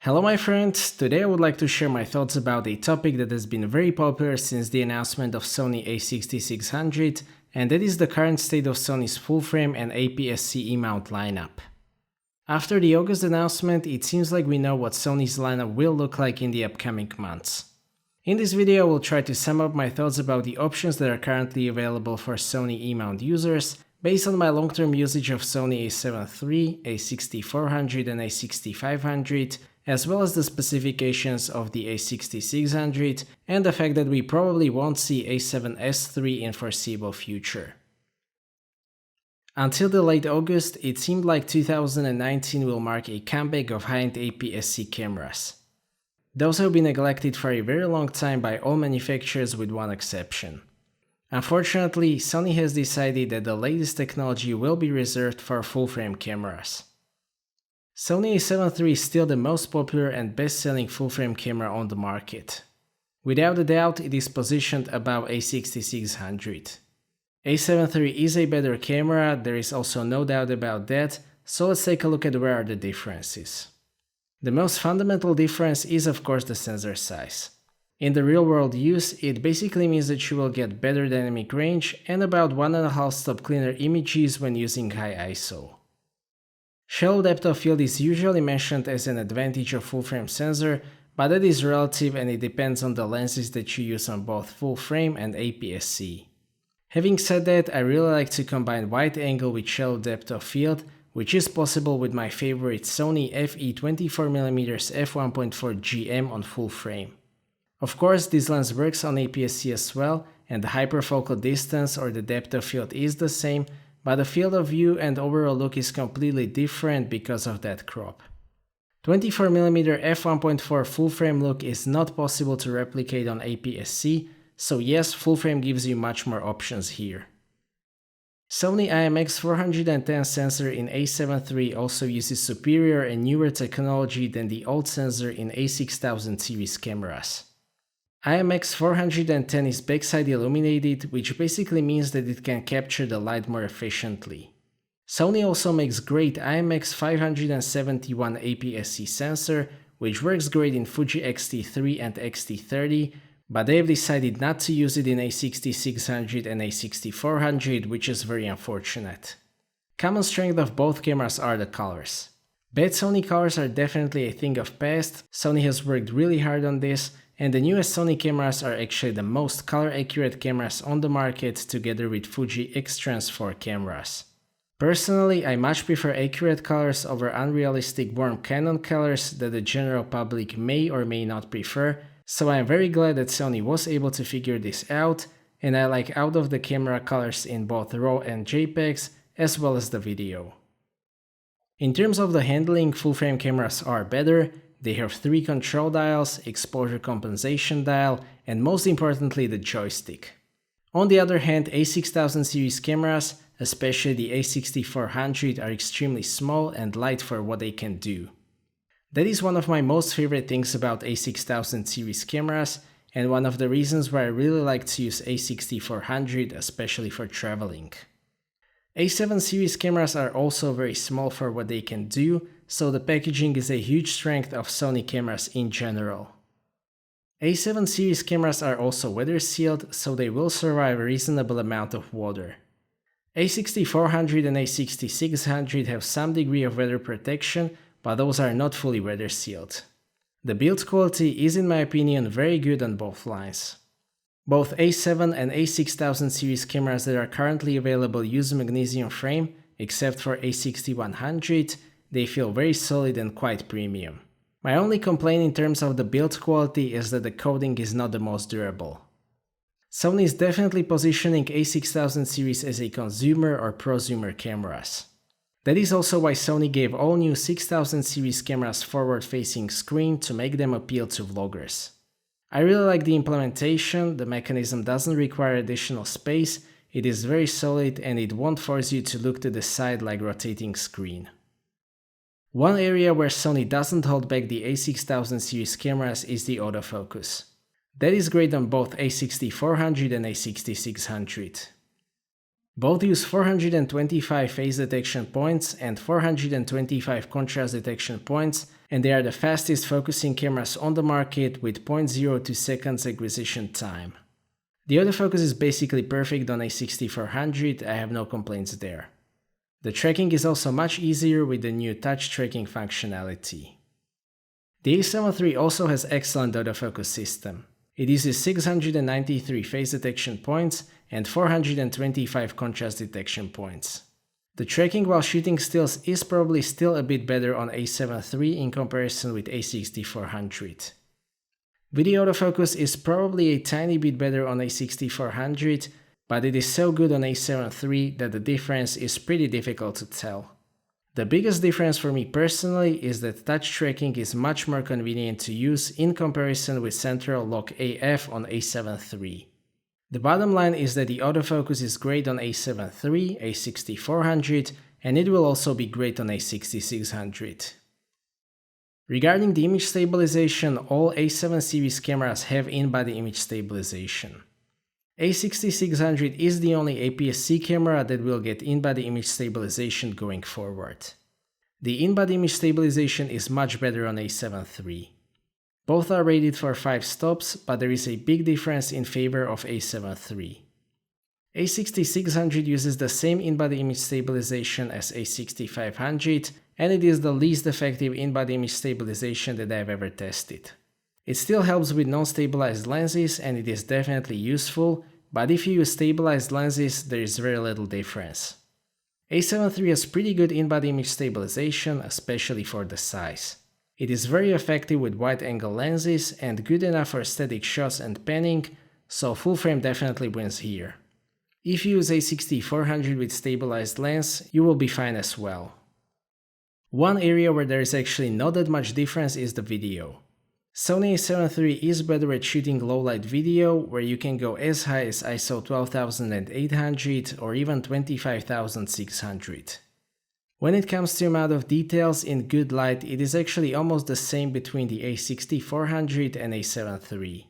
Hello my friends, today I would like to share my thoughts about a topic that has been very popular since the announcement of Sony A6600, and that is the current state of Sony's full-frame and APS-C E-mount lineup. After the August announcement, it seems like we know what Sony's lineup will look like in the upcoming months. In this video I will try to sum up my thoughts about the options that are currently available for Sony E-mount users, based on my long-term usage of Sony A7III, A6400 and A6500, as well as the specifications of the A6600 and the fact that we probably won't see A7S III in foreseeable future. Until the late August, it seemed like 2019 will mark a comeback of high-end APS-C cameras. Those have been neglected for a very long time by all manufacturers with one exception. Unfortunately, Sony has decided that the latest technology will be reserved for full-frame cameras. Sony A7 III is still the most popular and best-selling full-frame camera on the market. Without a doubt, it is positioned above A6600. A7 III is a better camera, there is also no doubt about that, so let's take a look at where are the differences. The most fundamental difference is of course the sensor size. In the real-world use, it basically means that you will get better dynamic range and about 1.5 stop cleaner images when using high ISO. Shallow depth of field is usually mentioned as an advantage of full-frame sensor, but that is relative and it depends on the lenses that you use on both full-frame and APS-C. Having said that, I really like to combine wide angle with shallow depth of field, which is possible with my favorite Sony FE 24mm f1.4 GM on full-frame. Of course, this lens works on APS-C as well, and the hyperfocal distance or the depth of field is the same, but the field of view and overall look is completely different because of that crop. 24mm f1.4 full-frame look is not possible to replicate on APS-C, so yes, full-frame gives you much more options here. Sony IMX410 sensor in A7 III also uses superior and newer technology than the old sensor in A6000 series cameras. IMX410 is backside illuminated, which basically means that it can capture the light more efficiently. Sony also makes great IMX571 APS-C sensor, which works great in Fuji X-T3 and X-T30, but they have decided not to use it in A6600 and A6400, which is very unfortunate. Common strength of both cameras are the colors. Bad Sony colors are definitely a thing of past, Sony has worked really hard on this, and the newest Sony cameras are actually the most color-accurate cameras on the market together with Fuji X-Trans 4 cameras. Personally, I much prefer accurate colors over unrealistic warm Canon colors that the general public may or may not prefer, so I am very glad that Sony was able to figure this out, and I like out of the camera colors in both RAW and JPEGs, as well as the video. In terms of the handling, full-frame cameras are better. They have 3 control dials, exposure compensation dial, and most importantly the joystick. On the other hand, A6000 series cameras, especially the A6400, are extremely small and light for what they can do. That is one of my most favorite things about A6000 series cameras, and one of the reasons why I really like to use A6400, especially for traveling. A7 series cameras are also very small for what they can do, so the packaging is a huge strength of Sony cameras in general. A7 series cameras are also weather sealed, so they will survive a reasonable amount of water. A6400 and A6600 have some degree of weather protection, but those are not fully weather sealed. The build quality is in my opinion very good on both lines. Both A7 and A6000 series cameras that are currently available use magnesium frame, except for A6100, they feel very solid and quite premium. My only complaint in terms of the build quality is that the coating is not the most durable. Sony is definitely positioning A6000 series as a consumer or prosumer cameras. That is also why Sony gave all new 6000 series cameras forward-facing screen to make them appeal to vloggers. I really like the implementation, the mechanism doesn't require additional space, it is very solid and it won't force you to look to the side like rotating screen. One area where Sony doesn't hold back the A6000 series cameras is the autofocus. That is great on both A6400 and A6600. Both use 425 phase detection points and 425 contrast detection points, and they are the fastest focusing cameras on the market with 0.02 seconds acquisition time. The autofocus is basically perfect on A6400, I have no complaints there. The tracking is also much easier with the new touch tracking functionality. The A7 III also has excellent autofocus system. It uses 693 phase detection points and 425 contrast detection points. The tracking while shooting stills is probably still a bit better on A7 III in comparison with A6400. Video autofocus is probably a tiny bit better on A6400, but it is so good on A7 III that the difference is pretty difficult to tell. The biggest difference for me personally is that touch tracking is much more convenient to use in comparison with central lock AF on A7 III. The bottom line is that the autofocus is great on A7 III, A6400, and it will also be great on A6600. Regarding the image stabilization, all A7 series cameras have in-body image stabilization. A6600 is the only APS-C camera that will get in-body image stabilization going forward. The in-body image stabilization is much better on A7 III. Both are rated for 5 stops, but there is a big difference in favor of A7 III. A6600 uses the same in-body image stabilization as A6500, and it is the least effective in-body image stabilization that I have ever tested. It still helps with non-stabilized lenses and it is definitely useful, but if you use stabilized lenses, there is very little difference. A7 III has pretty good in-body image stabilization, especially for the size. It is very effective with wide-angle lenses and good enough for static shots and panning, so full frame definitely wins here. If you use A6400 with stabilized lens, you will be fine as well. One area where there is actually not that much difference is the video. Sony A7 III is better at shooting low-light video, where you can go as high as ISO 12800 or even 25600. When it comes to amount of details in good light, it is actually almost the same between the A6400 and A7 III.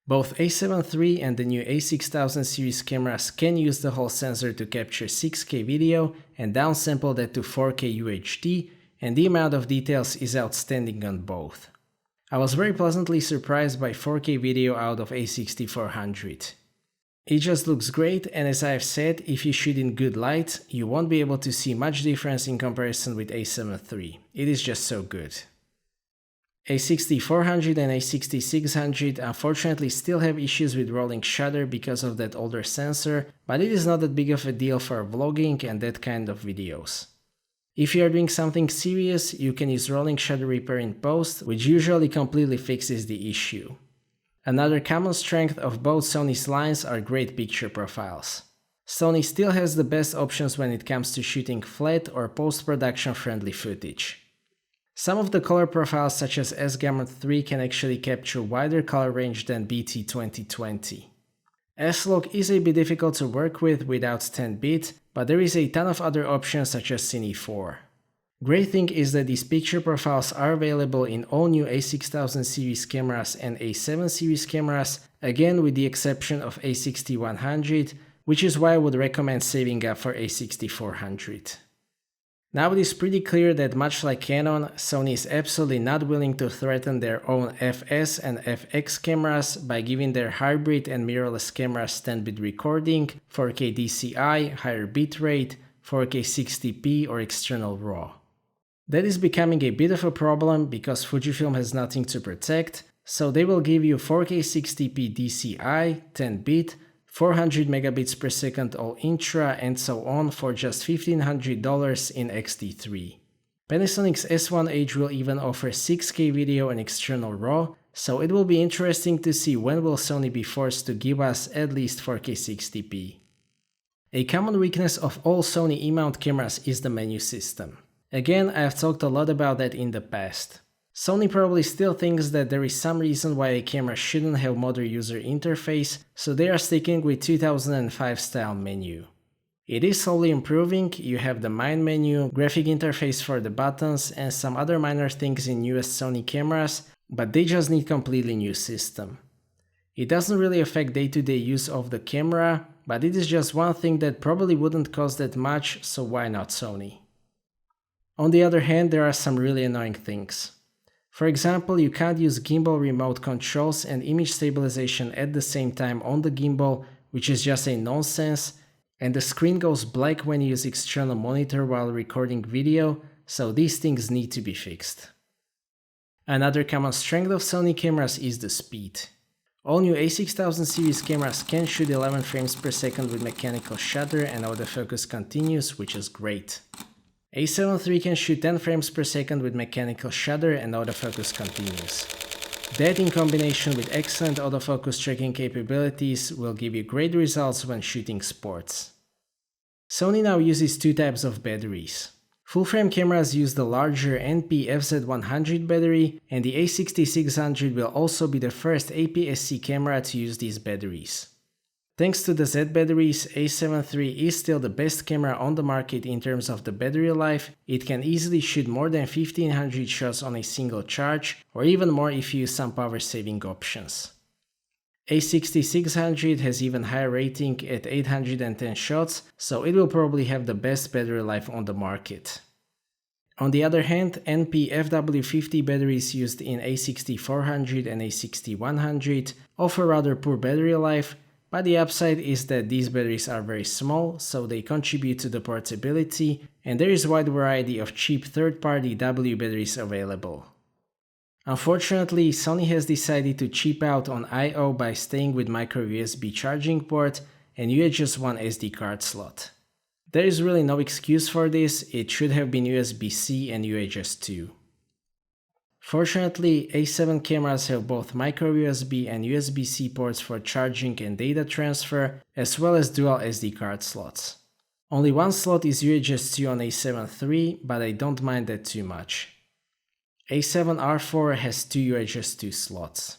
Both A7 III and the new A6000 series cameras can use the Hall sensor to capture 6K video and downsample that to 4K UHD, and the amount of details is outstanding on both. I was very pleasantly surprised by 4K video out of A6400. It just looks great, and as I have said, if you shoot in good light, you won't be able to see much difference in comparison with A7 III. It is just so good. A6400 and A6600 unfortunately still have issues with rolling shutter because of that older sensor, but it is not that big of a deal for vlogging and that kind of videos. If you are doing something serious, you can use rolling shutter repair in post, which usually completely fixes the issue. Another common strength of both Sony's lines are great picture profiles. Sony still has the best options when it comes to shooting flat or post-production friendly footage. Some of the color profiles such as S-Gamut3 can actually capture wider color range than BT2020. S-Log is a bit difficult to work with without 10-bit, but there is a ton of other options such as Cine 4. Great thing is that these picture profiles are available in all new A6000 series cameras and A7 series cameras, again with the exception of A6100, which is why I would recommend saving up for A6400. Now it is pretty clear that much like Canon, Sony is absolutely not willing to threaten their own FS and FX cameras by giving their hybrid and mirrorless cameras 10-bit recording, 4K DCI, higher bitrate, 4K 60p or external RAW. That is becoming a bit of a problem because Fujifilm has nothing to protect, so they will give you 4K 60p DCI, 10-bit, 400 megabits per second all intra and so on for just $1,500 in X-T3. Panasonic's S1H will even offer 6K video and external RAW, so it will be interesting to see when will Sony be forced to give us at least 4K 60p. A common weakness of all Sony E-mount cameras is the menu system. Again, I have talked a lot about that in the past. Sony probably still thinks that there is some reason why a camera shouldn't have modern user interface, so they are sticking with 2005 style menu. It is slowly improving, you have the main menu, graphic interface for the buttons and some other minor things in newest Sony cameras, but they just need completely new system. It doesn't really affect day-to-day use of the camera, but it is just one thing that probably wouldn't cost that much, so why not Sony? On the other hand, there are some really annoying things. For example, you can't use gimbal remote controls and image stabilization at the same time on the gimbal, which is just a nonsense, and the screen goes black when you use external monitor while recording video, so these things need to be fixed. Another common strength of Sony cameras is the speed. All new A6000 series cameras can shoot 11 frames per second with mechanical shutter and autofocus continuous, which is great. A7 III can shoot 10 frames per second with mechanical shutter and autofocus continuous. That in combination with excellent autofocus tracking capabilities will give you great results when shooting sports. Sony now uses two types of batteries. Full-frame cameras use the larger NP-FZ100 battery, and the A6600 will also be the first APS-C camera to use these batteries. Thanks to the Z batteries, A7 III is still the best camera on the market in terms of the battery life. It can easily shoot more than 1500 shots on a single charge, or even more if you use some power-saving options. A6600 has even higher rating at 810 shots, so it will probably have the best battery life on the market. On the other hand, NP-FW50 batteries used in A6400 and A6100 offer rather poor battery life, but the upside is that these batteries are very small, so they contribute to the portability, and there is a wide variety of cheap third-party W batteries available. Unfortunately, Sony has decided to cheap out on I/O by staying with micro USB charging port and UHS 1 SD card slot. There is really no excuse for this, it should have been USB-C and UHS 2. Fortunately, A7 cameras have both micro USB and USB-C ports for charging and data transfer, as well as dual SD card slots. Only one slot is UHS 2 on A7 III, but I don't mind that too much. A7R4 has two UHS 2 slots.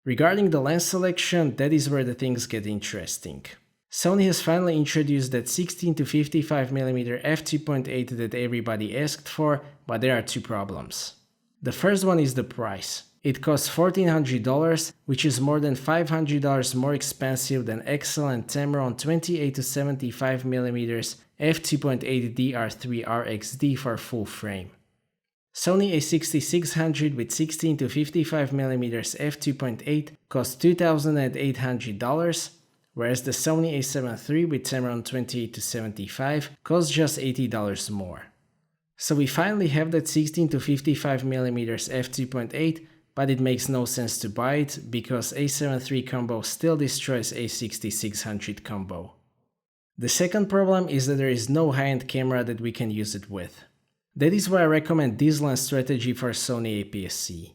Regarding the lens selection, that is where the things get interesting. Sony has finally introduced that 16-55mm f2.8 that everybody asked for, but there are two problems. The first one is the price. It costs $1,400, which is more than $500 more expensive than excellent Tamron 28-75mm f2.8 DR3 RXD for full frame. Sony A6600 with 16-55mm f2.8 costs $2,800, whereas the Sony A7 III with Tamron 28-75 costs just $80 more. So we finally have that 16-55mm f2.8, but it makes no sense to buy it because A7 III combo still destroys A6600 combo. The second problem is that there is no high-end camera that we can use it with. That is why I recommend this lens strategy for Sony APS-C.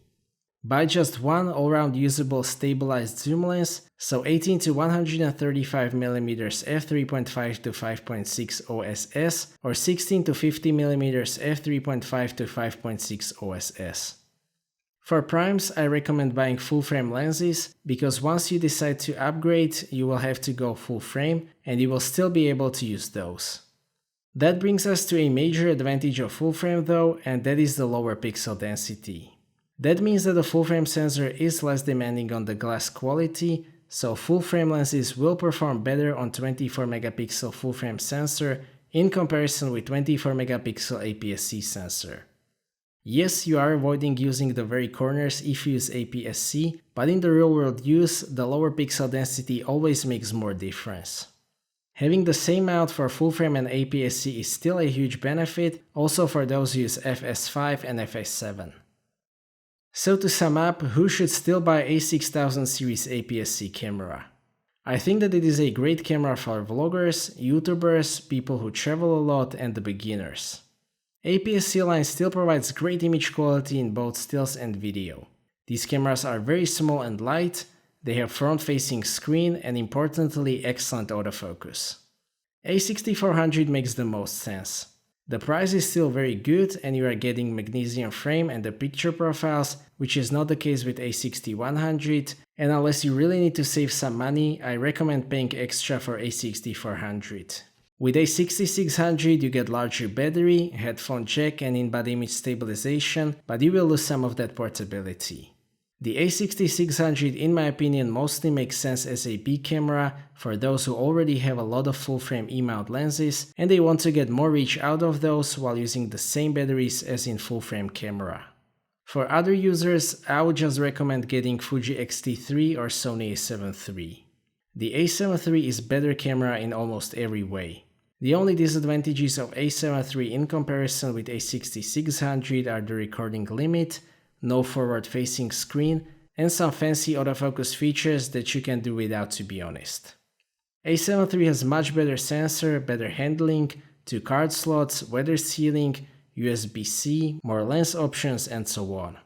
Buy just one all-round usable stabilized zoom lens, so 18-135mm f3.5-5.6 OSS or 16-50mm f3.5-5.6 OSS. For primes, I recommend buying full-frame lenses, because once you decide to upgrade, you will have to go full-frame, and you will still be able to use those. That brings us to a major advantage of full-frame though, and that is the lower pixel density. That means that the full-frame sensor is less demanding on the glass quality, so full-frame lenses will perform better on 24-megapixel full-frame sensor in comparison with 24-megapixel APS-C sensor. Yes, you are avoiding using the very corners if you use APS-C, but in the real-world use, the lower pixel density always makes more difference. Having the same mount for full-frame and APS-C is still a huge benefit, also for those who use FS5 and FS7. So to sum up, who should still buy A6000 series APS-C camera? I think that it is a great camera for vloggers, YouTubers, people who travel a lot, and the beginners. APS-C line still provides great image quality in both stills and video. These cameras are very small and light, they have front-facing screen, and importantly, excellent autofocus. A6400 makes the most sense. The price is still very good and you are getting magnesium frame and the picture profiles, which is not the case with A6100, and unless you really need to save some money, I recommend paying extra for A6400. With A6600 you get larger battery, headphone jack and in-body image stabilization, but you will lose some of that portability. The A6600 in my opinion mostly makes sense as a B camera for those who already have a lot of full-frame E-mount lenses and they want to get more reach out of those while using the same batteries as in full-frame camera. For other users, I would just recommend getting Fuji X-T3 or Sony A7 III. The A7 III is better camera in almost every way. The only disadvantages of A7 III in comparison with A6600 are the recording limit, no forward-facing screen, and some fancy autofocus features that you can do without, to be honest. A7 III has much better sensor, better handling, 2 card slots, weather sealing, USB-C, more lens options, and so on.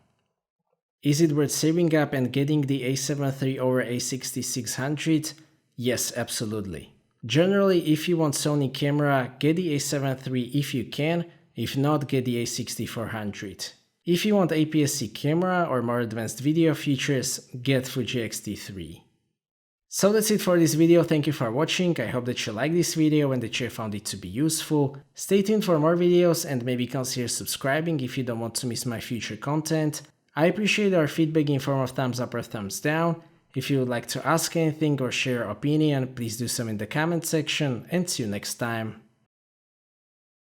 Is it worth saving up and getting the A7 III over A6600? Yes, absolutely. Generally, if you want Sony camera, get the A7 III if you can, if not, get the A6400. If you want APS-C camera or more advanced video features, get Fuji X-T3. So that's it for this video, thank you for watching, I hope that you liked this video and that you found it to be useful. Stay tuned for more videos and maybe consider subscribing if you don't want to miss my future content. I appreciate our feedback in form of thumbs up or thumbs down. If you would like to ask anything or share your opinion, please do so in the comment section, and see you next time.